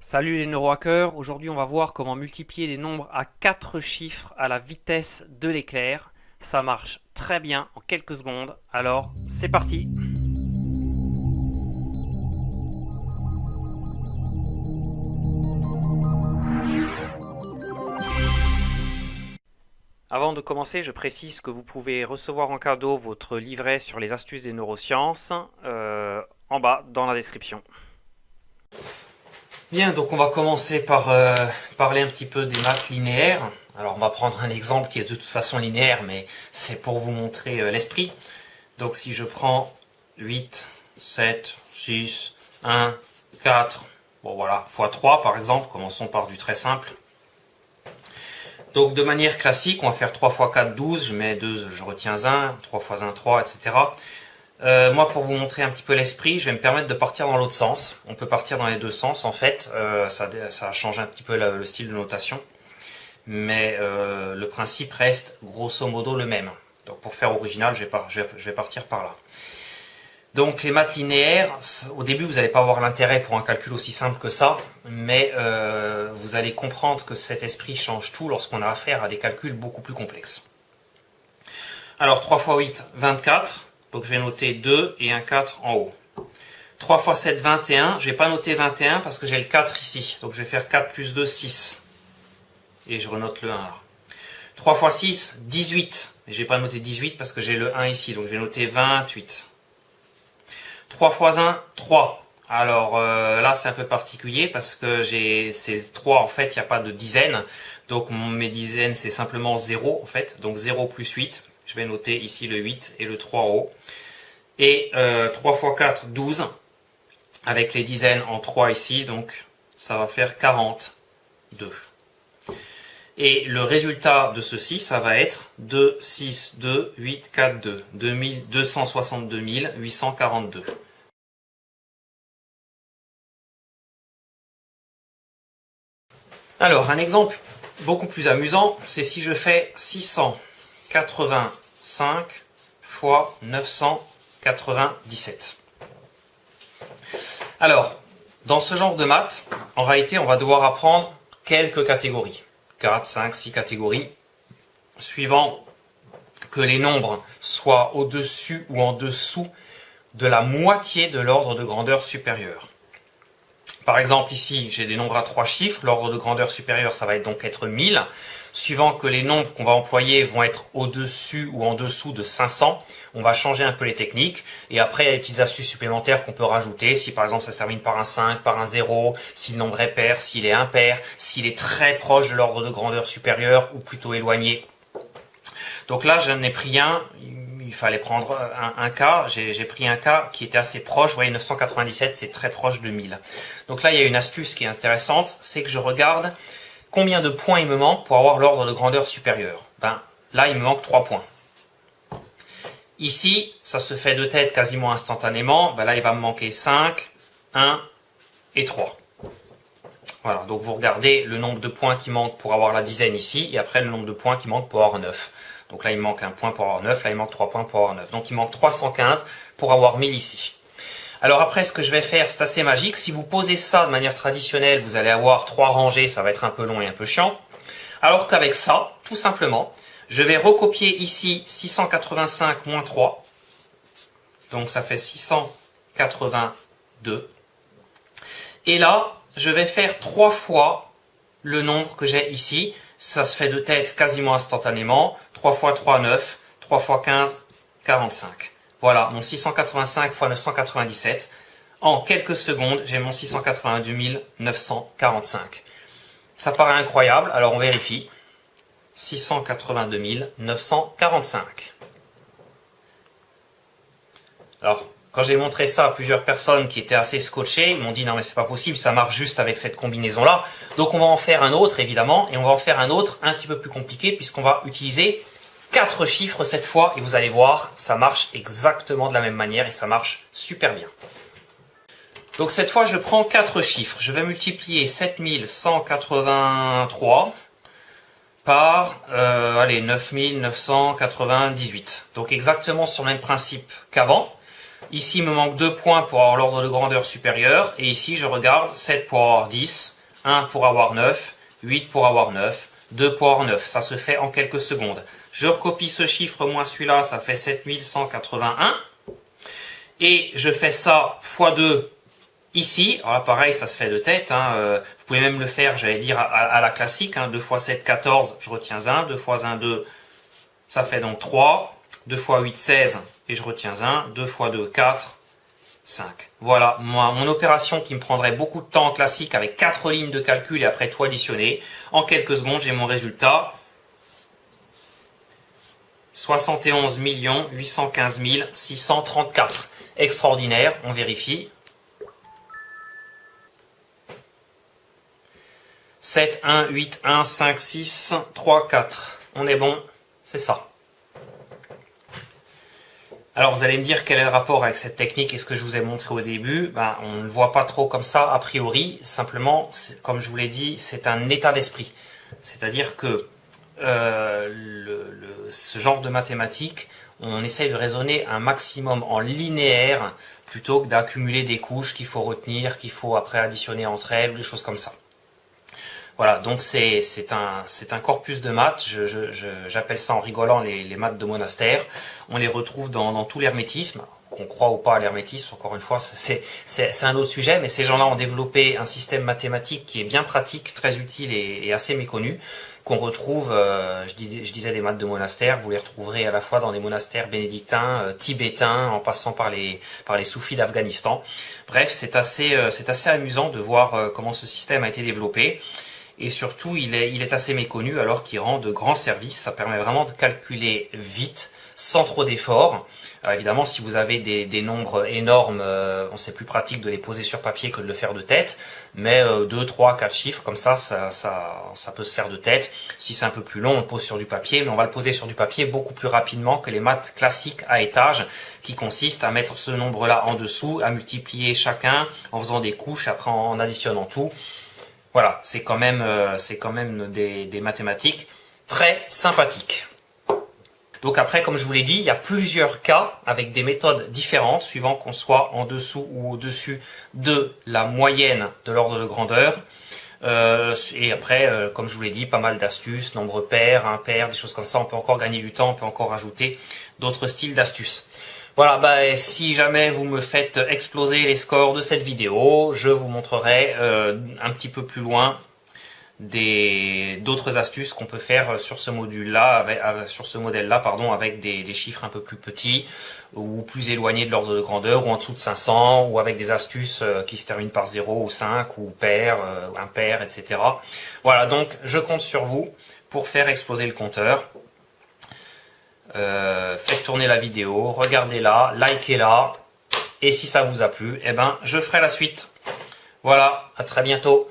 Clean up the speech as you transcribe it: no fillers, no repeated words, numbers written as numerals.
Salut les neurohackers, aujourd'hui on va voir comment multiplier des nombres à 4 chiffres à la vitesse de l'éclair. Ça marche très bien en quelques secondes, alors c'est parti. Avant de commencer, je précise que vous pouvez recevoir en cadeau votre livret sur les astuces des neurosciences en bas dans la description. Bien, donc on va commencer par parler un petit peu des maths linéaires. Alors on va prendre un exemple qui est de toute façon linéaire, mais c'est pour vous montrer l'esprit. Donc si je prends 8, 7, 6, 1, 4, bon voilà, fois 3 par exemple, commençons par du très simple. Donc de manière classique, on va faire 3 fois 4, 12, je mets 2, je retiens 1, 3 fois 1, 3, etc. Moi, pour vous montrer un petit peu l'esprit, je vais me permettre de partir dans l'autre sens. On peut partir dans les deux sens, en fait. Ça change un petit peu le style de notation. Mais le principe reste grosso modo le même. Donc pour faire original, je vais partir par là. Donc les maths linéaires, au début, vous n'allez pas avoir l'intérêt pour un calcul aussi simple que ça. Mais vous allez comprendre que cet esprit change tout lorsqu'on a affaire à des calculs beaucoup plus complexes. Alors 3 fois 8, 24. Donc je vais noter 2 et un 4 en haut. 3 fois 7, 21. Je n'ai pas noté 21 parce que j'ai le 4 ici. Donc je vais faire 4 plus 2, 6. Et je renote le 1 là. 3 fois 6, 18. Et je n'ai pas noté 18 parce que j'ai le 1 ici. Donc je vais noter 28. 3 fois 1, 3. Alors là c'est un peu particulier parce que j'ai ces 3 en fait, il n'y a pas de dizaines. Donc mes dizaines c'est simplement 0 en fait. Donc 0 plus 8. Je vais noter ici le 8 et le 3 en haut. Et 3 fois 4, 12. Avec les dizaines en 3 ici. Donc ça va faire 42. Et le résultat de ceci, ça va être 2, 6, 2, 8, 4, 2. 262 842. Alors, un exemple beaucoup plus amusant, c'est si je fais 685 fois 997. Alors, dans ce genre de maths, en réalité, on va devoir apprendre quelques catégories. 4, 5, 6 catégories, suivant que les nombres soient au-dessus ou en dessous de la moitié de l'ordre de grandeur supérieur. Par exemple, ici, j'ai des nombres à 3 chiffres. L'ordre de grandeur supérieur, ça va donc être 1000. Suivant que les nombres qu'on va employer vont être au-dessus ou en dessous de 500, on va changer un peu les techniques. Et après, il y a des petites astuces supplémentaires qu'on peut rajouter. Si par exemple, ça se termine par un 5, par un 0, si le nombre est pair, s'il est impair, s'il est très proche de l'ordre de grandeur supérieur ou plutôt éloigné. Donc là, je n'ai pris un. Il fallait prendre un cas, j'ai pris un cas qui était assez proche, vous voyez 997 c'est très proche de 1000. Donc là il y a une astuce qui est intéressante, c'est que je regarde combien de points il me manque pour avoir l'ordre de grandeur supérieur. Ben, là il me manque 3 points. Ici ça se fait de tête quasiment instantanément, ben là il va me manquer 5, 1 et 3. Voilà, donc vous regardez le nombre de points qui manque pour avoir la dizaine ici, et après le nombre de points qui manque pour avoir 9. Donc là, il manque un point pour avoir 9, là, il manque 3 points pour avoir 9. Donc il manque 315 pour avoir 1000 ici. Alors après, ce que je vais faire, c'est assez magique. Si vous posez ça de manière traditionnelle, vous allez avoir 3 rangées, ça va être un peu long et un peu chiant. Alors qu'avec ça, tout simplement, je vais recopier ici 685 moins 3. Donc ça fait 682. Et là, je vais faire 3 fois le nombre que j'ai ici. Ça se fait de tête quasiment instantanément. 3 fois 3, 9. 3 fois 15, 45. Voilà, mon 685 fois 997. En quelques secondes, j'ai mon 682 945. Ça paraît incroyable, alors on vérifie. 682 945. Alors, quand j'ai montré ça à plusieurs personnes qui étaient assez scotchées, ils m'ont dit non mais c'est pas possible, ça marche juste avec cette combinaison là. Donc on va en faire un autre évidemment, et on va en faire un autre un petit peu plus compliqué puisqu'on va utiliser 4 chiffres cette fois, et vous allez voir, ça marche exactement de la même manière et ça marche super bien. Donc cette fois je prends 4 chiffres, je vais multiplier 7183 par 9998. Donc exactement sur le même principe qu'avant. Ici, il me manque 2 points pour avoir l'ordre de grandeur supérieur. Et ici, je regarde 7 pour avoir 10, 1 pour avoir 9, 8 pour avoir 9, 2 pour avoir 9. Ça se fait en quelques secondes. Je recopie ce chiffre moins celui-là, ça fait 7181. Et je fais ça x 2 ici. Alors là, pareil, ça se fait de tête. Vous pouvez même le faire, j'allais dire, à la classique. 2 x 7, 14, je retiens 1. 2 x 1, 2, ça fait donc 3. 2 x 8, 16, et je retiens 1. 2 x 2, 4, 5. Voilà, mon opération qui me prendrait beaucoup de temps en classique avec 4 lignes de calcul et après tout additionner. En quelques secondes, j'ai mon résultat. 71 815 634. Extraordinaire, on vérifie. 7, 1, 8, 1, 5, 6, 3, 4. On est bon, c'est ça. Alors vous allez me dire quel est le rapport avec cette technique et ce que je vous ai montré au début. On ne le voit pas trop comme ça a priori. Simplement, comme je vous l'ai dit, c'est un état d'esprit. C'est-à-dire que ce genre de mathématiques, on essaye de raisonner un maximum en linéaire plutôt que d'accumuler des couches qu'il faut retenir, qu'il faut après additionner entre elles, des choses comme ça. Voilà, donc c'est un corpus de maths, j'appelle ça en rigolant les maths de monastère. On les retrouve dans tout l'hermétisme, qu'on croit ou pas à l'hermétisme, encore une fois, c'est un autre sujet, mais ces gens-là ont développé un système mathématique qui est bien pratique, très utile et assez méconnu, qu'on retrouve, je disais des maths de monastère, vous les retrouverez à la fois dans des monastères bénédictins, tibétains, en passant par les soufis d'Afghanistan. Bref, c'est assez amusant de voir comment ce système a été développé. Et surtout, il est assez méconnu alors qu'il rend de grands services. Ça permet vraiment de calculer vite, sans trop d'efforts. Évidemment, si vous avez des nombres énormes, c'est plus pratique de les poser sur papier que de le faire de tête. Mais 2, 3, 4 chiffres, comme ça peut se faire de tête. Si c'est un peu plus long, on le pose sur du papier. Mais on va le poser sur du papier beaucoup plus rapidement que les maths classiques à étage, qui consistent à mettre ce nombre-là en dessous, à multiplier chacun en faisant des couches, après en additionnant tout. Voilà, c'est quand même des mathématiques très sympathiques. Donc après, comme je vous l'ai dit, il y a plusieurs cas avec des méthodes différentes, suivant qu'on soit en dessous ou au-dessus de la moyenne de l'ordre de grandeur. Et après, comme je vous l'ai dit, pas mal d'astuces, nombre pair, impair, des choses comme ça. On peut encore gagner du temps, on peut encore ajouter d'autres styles d'astuces. Voilà, si jamais vous me faites exploser les scores de cette vidéo, je vous montrerai un petit peu plus loin d'autres astuces qu'on peut faire sur ce modèle-là, avec des chiffres un peu plus petits ou plus éloignés de l'ordre de grandeur, ou en dessous de 500, ou avec des astuces qui se terminent par 0 ou 5, ou pair, impair, etc. Voilà, donc je compte sur vous pour faire exploser le compteur. Faites tourner la vidéo, regardez-la, likez-la, et si ça vous a plu, je ferai la suite. Voilà, à très bientôt.